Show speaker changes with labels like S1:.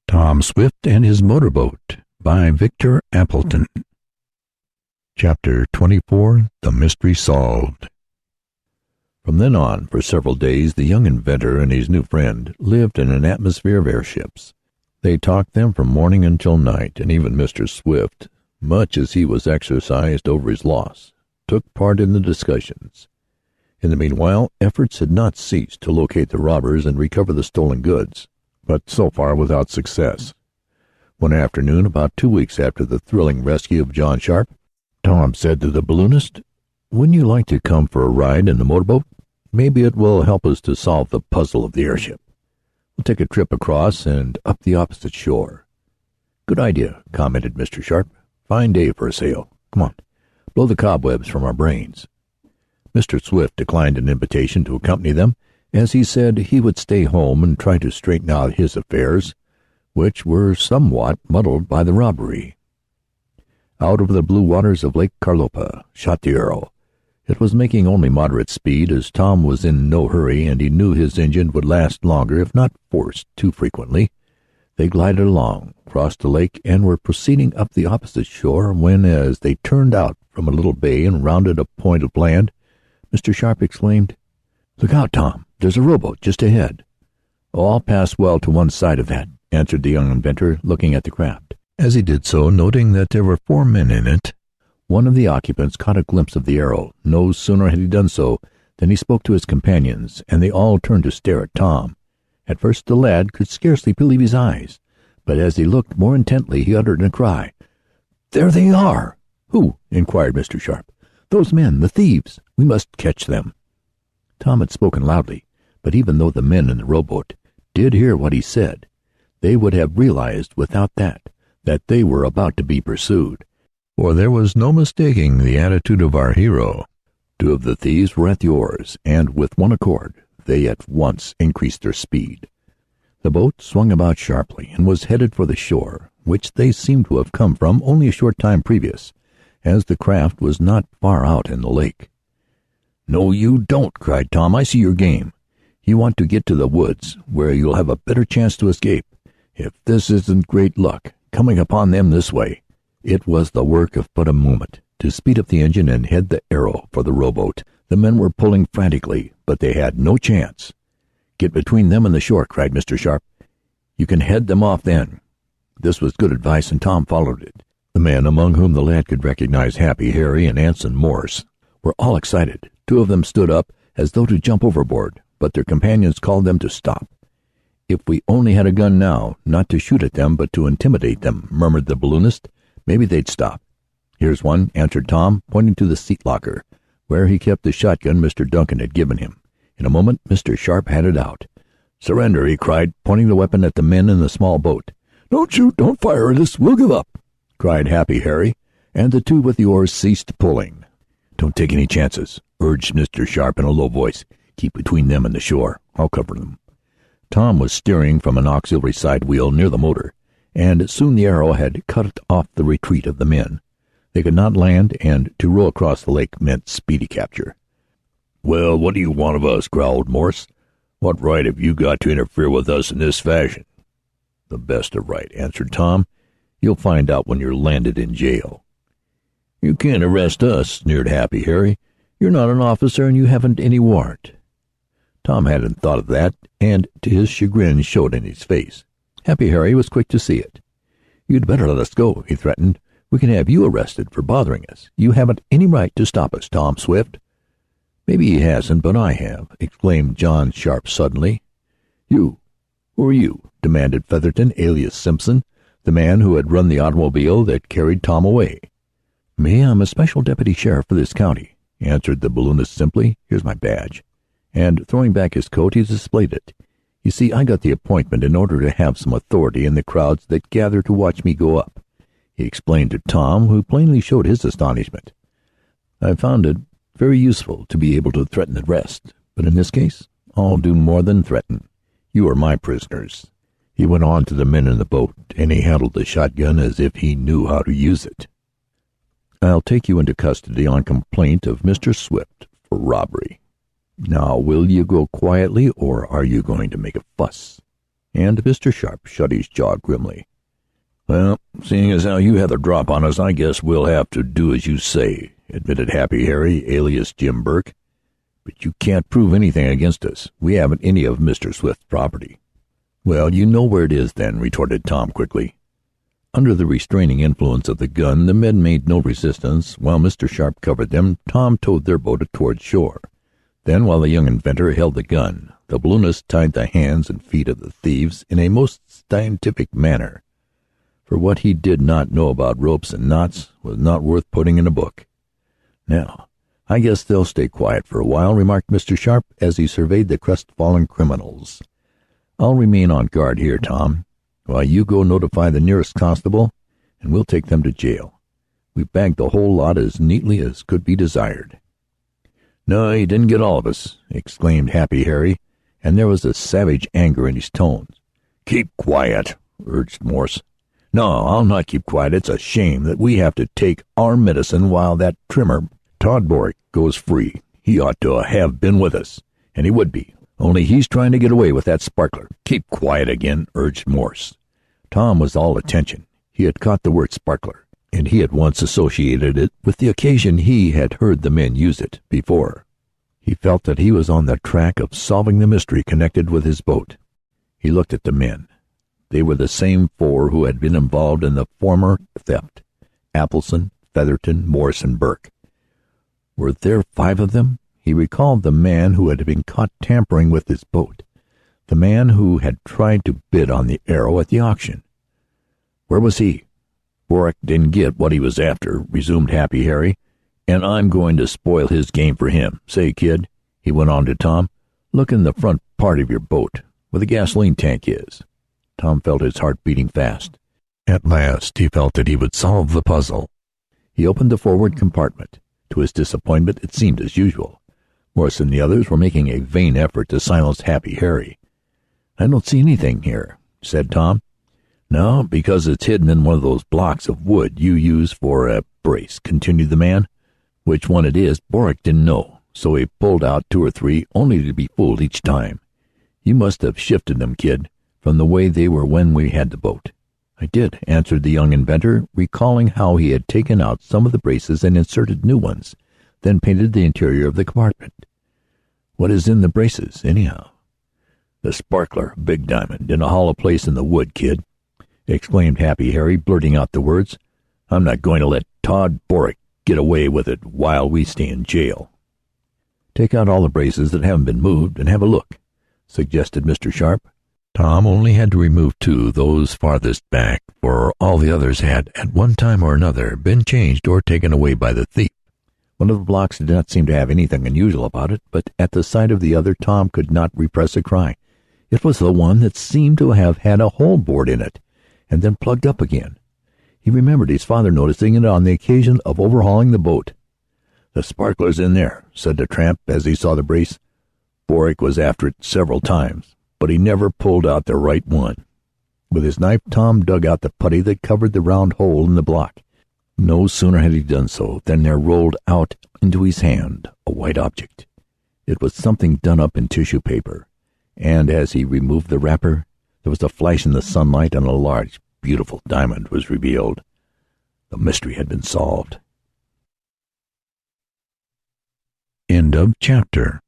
S1: Tom Swift and His Motorboat by Victor Appleton. Chapter 24. The Mystery Solved. From then on, for several days, the young inventor and his new friend lived in an atmosphere of airships. They talked them from morning until night, and even Mr. Swift, much as he was exercised over his loss, took part in the discussions. In the meanwhile, efforts had not ceased to locate the robbers and recover the stolen goods, but so far without success. One afternoon, about 2 weeks after the thrilling rescue of John Sharp, Tom said to the balloonist, "Wouldn't you like to come for a ride in the motorboat? Maybe it will help us to solve the puzzle of the airship. We'll take a trip across and up the opposite shore." "Good idea," commented Mr. Sharp. "Fine day for a sail. Come on, blow the cobwebs from our brains." Mr. Swift declined an invitation to accompany them, as he said he would stay home and try to straighten out his affairs, which were somewhat muddled by the robbery. Out over the blue waters of Lake Carlopa shot the Arrow. It was making only moderate speed, as Tom was in no hurry, and he knew his engine would last longer if not forced too frequently. They glided along, crossed the lake, and were proceeding up the opposite shore when, as they turned out from a little bay and rounded a point of land, Mr. Sharp exclaimed, "Look out, Tom! There's a rowboat just ahead." "Oh, I'll pass well to one side of that," answered the young inventor, looking at the craft. As he did so, noting that there were 4 men in it, one of the occupants caught a glimpse of the Arrow. No sooner had he done so than he spoke to his companions, and they all turned to stare at Tom. At first the lad could scarcely believe his eyes, but as he looked more intently he uttered a cry. "There they are!" "Who?" inquired Mr. Sharp. "Those men, the thieves. We must catch them." Tom had spoken loudly, but even though the men in the rowboat did hear what he said, they would have realized without that they were about to be pursued, for there was no mistaking the attitude of our hero. 2 of the thieves were at the oars, and with one accord they at once increased their speed. The boat swung about sharply and was headed for the shore, which they seemed to have come from only a short time previous, as the craft was not far out in the lake. "No, you don't," cried Tom. "I see your game. You want to get to the woods, where you'll have a better chance to escape. If this isn't great luck, coming upon them this way." It was the work of but a moment to speed up the engine and head the Arrow for the rowboat. The men were pulling frantically, but they had no chance. "Get between them and the shore," cried Mr. Sharp. "You can head them off then." This was good advice, and Tom followed it. The men, among whom the lad could recognize Happy Harry and Anson Morse, were all excited. 2 of them stood up as though to jump overboard, but their companions called them to stop. "If we only had a gun now, not to shoot at them but to intimidate them," murmured the balloonist, "maybe they'd stop." "Here's one," answered Tom, pointing to the seat locker, where he kept the shotgun Mr. Duncan had given him. In a moment Mr. Sharp had it out. "Surrender," he cried, pointing the weapon at the men in the small boat. "Don't shoot, don't fire at us, we'll give up," cried Happy Harry, and the 2 with the oars ceased pulling. "Don't take any chances," urged Mr. Sharp in a low voice. "Keep between them and the shore. I'll cover them." Tom was steering from an auxiliary side wheel near the motor, and soon the Arrow had cut off the retreat of the men. They could not land, and to row across the lake meant speedy capture. "Well, what do you want of us?" growled Morse. "What right have you got to interfere with us in this fashion?" "The best of right," answered Tom. "You'll find out when you're landed in jail." "You can't arrest us," sneered Happy Harry. "You're not an officer, and you haven't any warrant." Tom hadn't thought of that, and to his chagrin showed in his face. Happy Harry was quick to see it. "You'd better let us go," he threatened. "We can have you arrested for bothering us. You haven't any right to stop us, Tom Swift." "Maybe he hasn't, but I have," exclaimed John Sharp suddenly. "You? Who are you?" demanded Featherton, alias Simpson, the man who had run the automobile that carried Tom away. "Me, I'm a special deputy sheriff for this county," answered the balloonist simply. "Here's my badge." And throwing back his coat, he displayed it. "You see, I got the appointment in order to have some authority in the crowds that gather to watch me go up," he explained to Tom, who plainly showed his astonishment. "I found it very useful to be able to threaten arrest, but in this case I'll do more than threaten. You are my prisoners." He went on to the men in the boat, and he handled the shotgun as if he knew how to use it. "I'll take you into custody on complaint of Mr. Swift for robbery. Now, will you go quietly, or are you going to make a fuss?" and Mr. Sharp shut his jaw grimly. "Well, seeing as how you had the drop on us, I guess we'll have to do as you say," admitted Happy Harry, alias Jim Burke. "But you can't prove anything against us. We haven't any of Mr. Swift's property." "Well, you know where it is, then," retorted Tom quickly. Under the restraining influence of the gun, the men made no resistance. While Mr. Sharp covered them, Tom towed their boat toward shore. Then, while the young inventor held the gun, the balloonist tied the hands and feet of the thieves in a most scientific manner, for what he did not know about ropes and knots was not worth putting in a book. "Now, I guess they'll stay quiet for a while," remarked Mr. Sharp as he surveyed the crestfallen criminals. "I'll remain on guard here, Tom, while you go notify the nearest constable, and we'll take them to jail. We bagged the whole lot as neatly as could be desired." "No, he didn't get all of us," exclaimed Happy Harry, and there was a savage anger in his tones. "Keep quiet," urged Morse. "No, I'll not keep quiet. It's a shame that we have to take our medicine while that trimmer, Todd Borick, goes free. He ought to have been with us, and he would be, only he's trying to get away with that sparkler." "Keep quiet again," urged Morse. Tom was all attention. He had caught the word sparkler, and he at once associated it with the occasion he had heard the men use it before. He felt that he was on the track of solving the mystery connected with his boat. He looked at the men. They were the same four who had been involved in the former theft: Appleton, Featherton, Morse, and Burke. Were there 5 of them? He recalled the man who had been caught tampering with his boat, the man who had tried to bid on the Arrow at the auction. Where was he? "Borick didn't get what he was after," resumed Happy Harry, "and I'm going to spoil his game for him. Say, kid," he went on to Tom, "look in the front part of your boat, where the gasoline tank is." Tom felt his heart beating fast. At last he felt that he would solve the puzzle. He opened the forward compartment. To his disappointment, it seemed as usual. Morse and the others were making a vain effort to silence Happy Harry. "I don't see anything here," said Tom. "No, because it's hidden in one of those blocks of wood you use for a brace," continued the man. "Which one it is, Borick didn't know, so he pulled out 2 or 3, only to be fooled each time. You must have shifted them, kid, from the way they were when we had the boat." "I did," answered the young inventor, recalling how he had taken out some of the braces and inserted new ones, then painted the interior of the compartment. "What is in the braces, anyhow?" "The sparkler, a big diamond, in a hollow place in the wood, kid," exclaimed Happy Harry, blurting out the words. "I'm not going to let Todd Borick get away with it while we stay in jail." "Take out all the braces that haven't been moved and have a look," suggested Mr. Sharp. Tom only had to remove 2, those farthest back, for all the others had, at one time or another, been changed or taken away by the thief. One of the blocks did not seem to have anything unusual about it, but at the sight of the other Tom could not repress a cry. It was the one that seemed to have had a hole bored in it, and then plugged up again. He remembered his father noticing it on the occasion of overhauling the boat. "The sparkler's in there," said the tramp as he saw the brace. "Borick was after it several times, but he never pulled out the right one." With his knife, Tom dug out the putty that covered the round hole in the block. No sooner had he done so than there rolled out into his hand a white object. It was something done up in tissue paper, and as he removed the wrapper, there was a flash in the sunlight, and a large, beautiful diamond was revealed. The mystery had been solved. End of chapter.